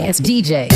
baddest DJ.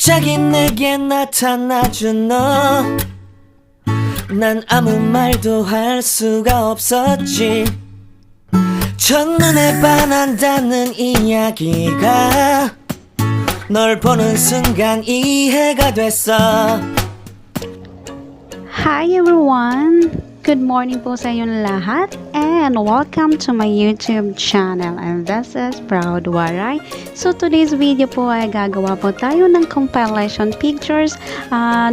갑자기 내게 나타나준 너, 난 아무 말도 할 수가 없었지. 첫눈에 반한다는 이야기가 널 보는 순간 이해가 됐어. Hi everyone! Good morning po sa inyong lahat and welcome to my YouTube channel, and this is Proud Waray. So today's video po ay gagawa po tayo ng compilation pictures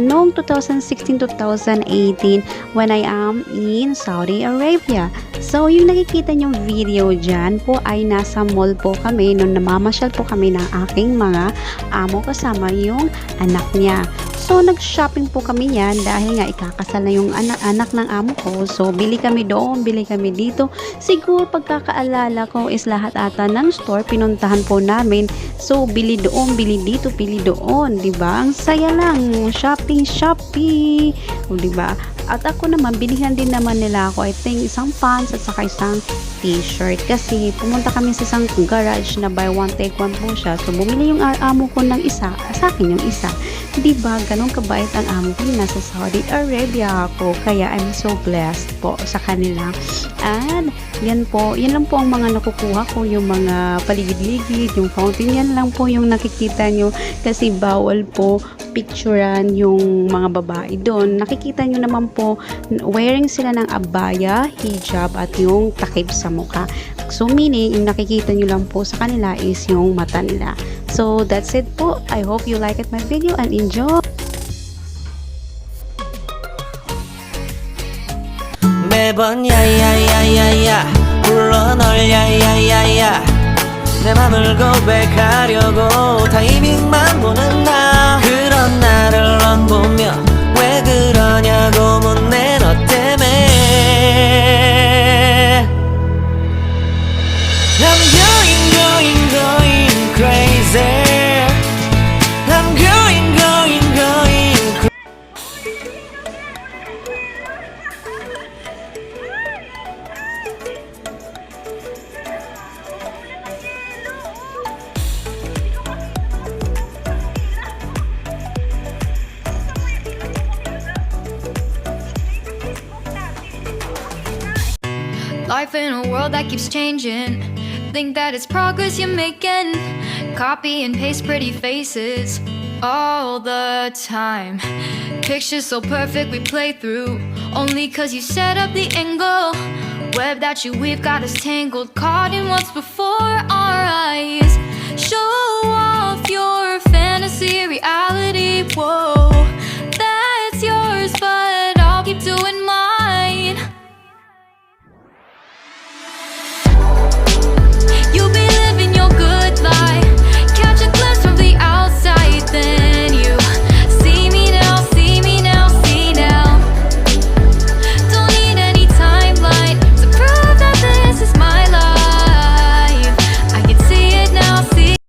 noong 2016-2018 when I am in Saudi Arabia. So yung nakikita nyong video dyan po ay nasa mall po kami nung namamasyal po kami ng aking mga amo kasama yung anak niya. So nag-shopping po kami yan dahil nga ikakasal na yung anak ng amo ko. So bili kami doon, bili kami dito. Siguro pagkakaalala ko is lahat ata ng store pinuntahan po namin. So bili doon, bili dito, bili doon, 'di ba? Ang saya lang, shopping. O 'di ba? At ako naman, bilihan din naman nila ako, I think, isang pants at saka isang t-shirt. Kasi pumunta kami sa isang garage na buy one take one po siya. So bumili yung amo ko ng isa, sa akin yung isa. Diba, ganun kabait ang amo ko. Nasa Saudi Arabia ako. Kaya I'm so blessed po sa kanila. And yan po, yan lang po ang mga nakukuha ko. Yung mga paligid-ligid, yung fountain, yan lang po yung nakikita nyo. Kasi bawal po picturean yung mga babae doon. Nakikita nyo naman po, wearing sila ng abaya, hijab, at yung takip sa mukha. So meaning, yung nakikita nyo lang po sa kanila is yung mata nila. So that's it po. I hope you like it my video and enjoy. 매번 야야야야야 불러 널 야야야야 내 맘을 고백하려고 타이밍만 보는 나, 그런 나를 넌 보며 왜 그러냐고 묻네 너 때문에. I'm going crazy. I'm going crazy. Life in a world that keeps changing. Think that it's progress you're making. Copy and paste pretty faces all the time. Pictures so perfect we play through only cause you set up the angle. Web that you weave got us tangled, caught in what's before our eyes. Show off your fantasy reality. Whoa, that's yours, but I'll keep doing mine. You'll be living your good life. Catch a glimpse from the outside, then you see me now, see me now, see now. Don't need any timeline to prove that this is my life. I can see it now, see.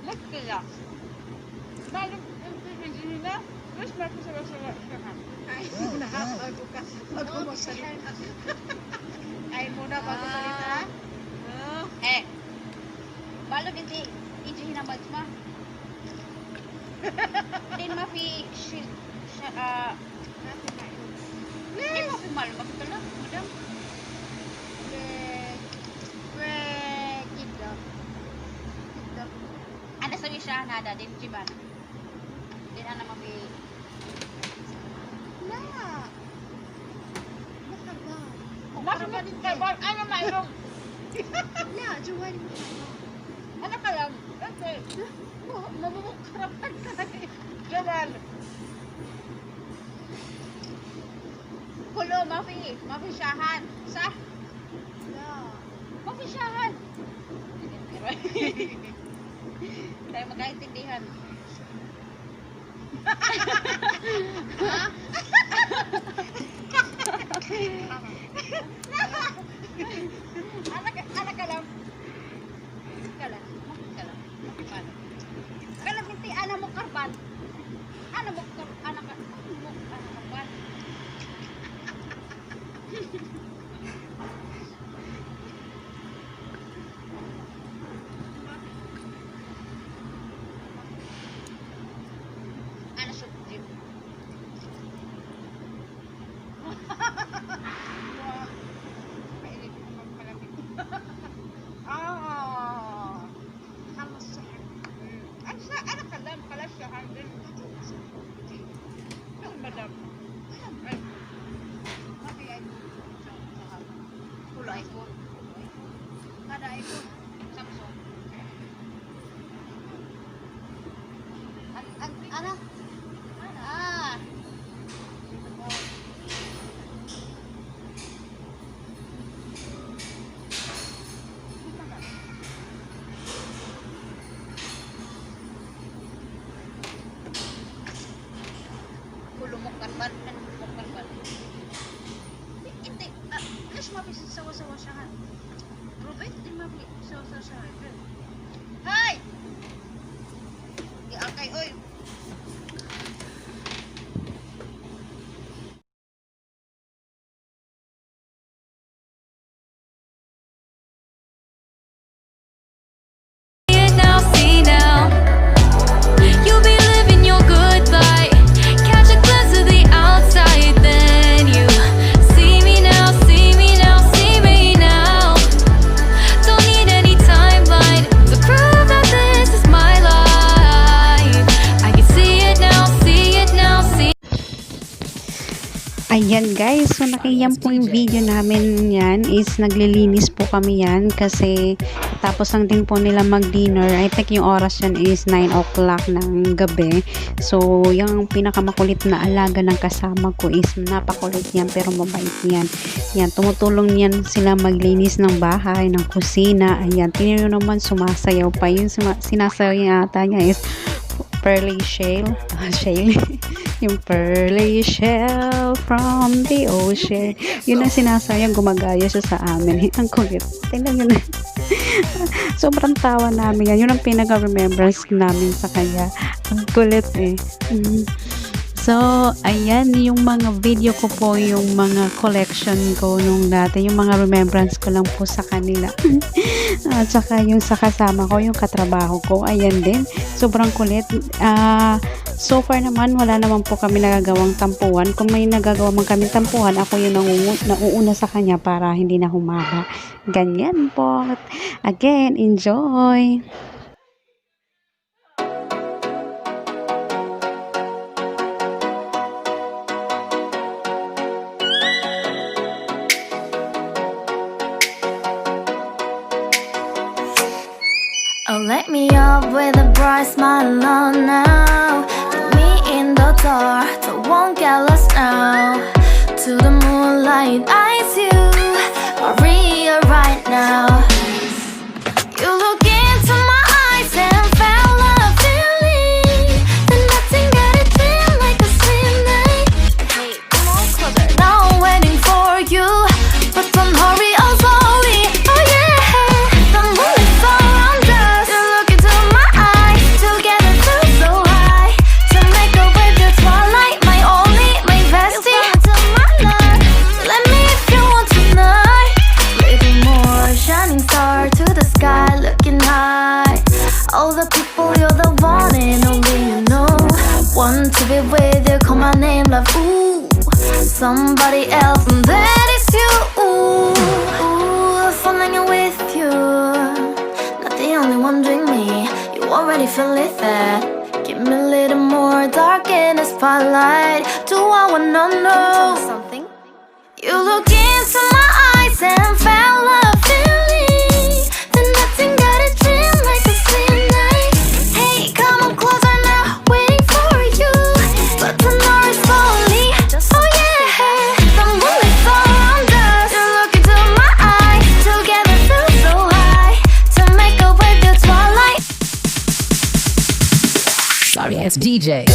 Lekker ja. Maar dat is niet, hè? Mas mapasawa-sawa siya ha. Ay, muna ha. Bukas. Bago magsalita. Ay, muna bago salita. Balo binti iji hinambal cuma. Din mafi shil din mafi malu mafi tala madam. Kidap. Ada sawi siya nada din jiban. Din ana mafi. Masuk ka din kay Bar. Ano mayroong? Ano ka lang? Kasi, mabubukarapan ka eh. Jawan. Kulo mafi syahan. Sah. Mafi syahan. Tayo magkaintindihan. Anak ka lang. Kalau binti anak mo karban. Anak karban. Anak subjim. Anak ka lang pala siya. Yung madam. Ay. Mafi iPhone. Kulo iPhone. Kada iPhone. Samsung. Anak. Ah. Kulumukkan ban. Hindi. Alas mafi sawa-sawa siya ha. Robert, di mafi sawa-sawa siya. Hay! Iakay, oy. See now, you'll be living your good life. Catch a glimpse of the outside, then you see me now, see me now, see me now. Don't need any timeline to prove that this is my life. I can see it now, see it now, see. Ayan guys, so nakiyam po yung video namin yan is naglilinis po kami yan kasi tapos lang din po nila mag-dinner. I think yung oras yan is 9 o'clock ng gabi. So yung pinakamakulit na alaga ng kasama ko is napakulit yan pero mabait yan. Yan, tumutulong yan sila maglinis ng bahay, ng kusina. Ayan, tinino naman sumasayaw pa. Yung sinasayaw yata niya is pearly shell. Shell. Yung pearly shell from the ocean. Yun ang sinasayang gumagaya siya sa amin. Ang kulit. Tingnan yun. Sobrang tawa namin yan. Yun ang pinaka-remembrance namin sa kanya. Ang kulit eh. So, ayan yung mga video ko po, yung mga collection ko nung dati, yung mga remembrance ko lang po sa kanila. At saka yung sa kasama ko, yung katrabaho ko, ayan din. Sobrang kulit. So far naman, wala naman po kami nagagawang tampuhan. Kung may nagagawa man kami tampuhan, ako yung nauuna sa kanya para hindi na humaba. Ganyan po. Again, enjoy! Oh, let me up with a bright smile on now. Put me in the dark, so won't get lost now. To the moonlight, eyes you, Maria right now. You look into my eyes and felt a feeling that nothing got it feel like a slim night. Hey, come on closer. Now I'm waiting for you, but don't hurry, oh slowly. Oh yeah, the moon is around us. You look into my eyes, together feel so high. To make a wave that's swallow. love, ooh, somebody else, and that is you. Ooh, falling in with you, not the only one doing me. You already feel it there. Give me a little more dark in the spotlight. Do I wanna know something? You look into my eyes and fell love feeling. Then nothing got a dream like a same night. Hey, come on closer now, waiting for you. But the door is slowly. Oh yeah, the moonlight's all around us. You look into my eyes, together feel so high. To make up with the twilight. Sorry, it's DJ.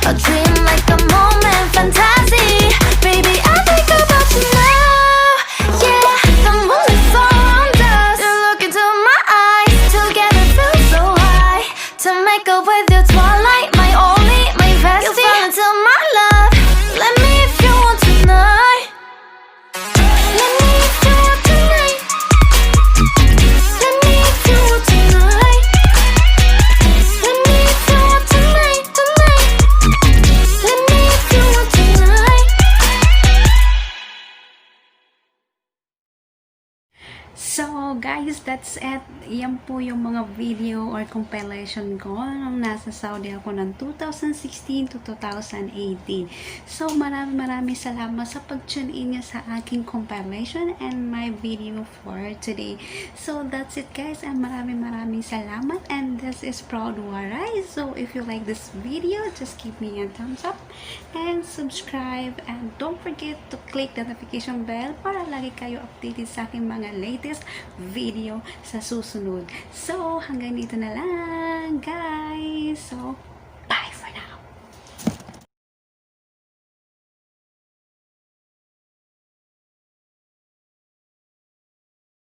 A dream like a moment, fantasy. Baby, I think about you now. Yeah, the moonlight's all around us. You look into my eyes, together feel so high. To make up with your twilight, my only, my bestie. You fell into my love. Let me if you want tonight. Let me if you want tonight. Let me if you want tonight. Let me if you want tonight, tonight. Let me if you want tonight. So guys, that's it. Yan po yung mga video or compilation ko nung nasa Saudi ako ng 2016 to 2018. So maraming salamat sa pag-tune in niya sa aking compilation and my video for today. So that's it guys, and maraming salamat, and this is Proud Waray. So if you like this video, just give me a thumbs up and subscribe, and don't forget to click the notification bell para lagi kayo updated sa aking mga latest video sa susunod. So hanggang dito na lang guys. So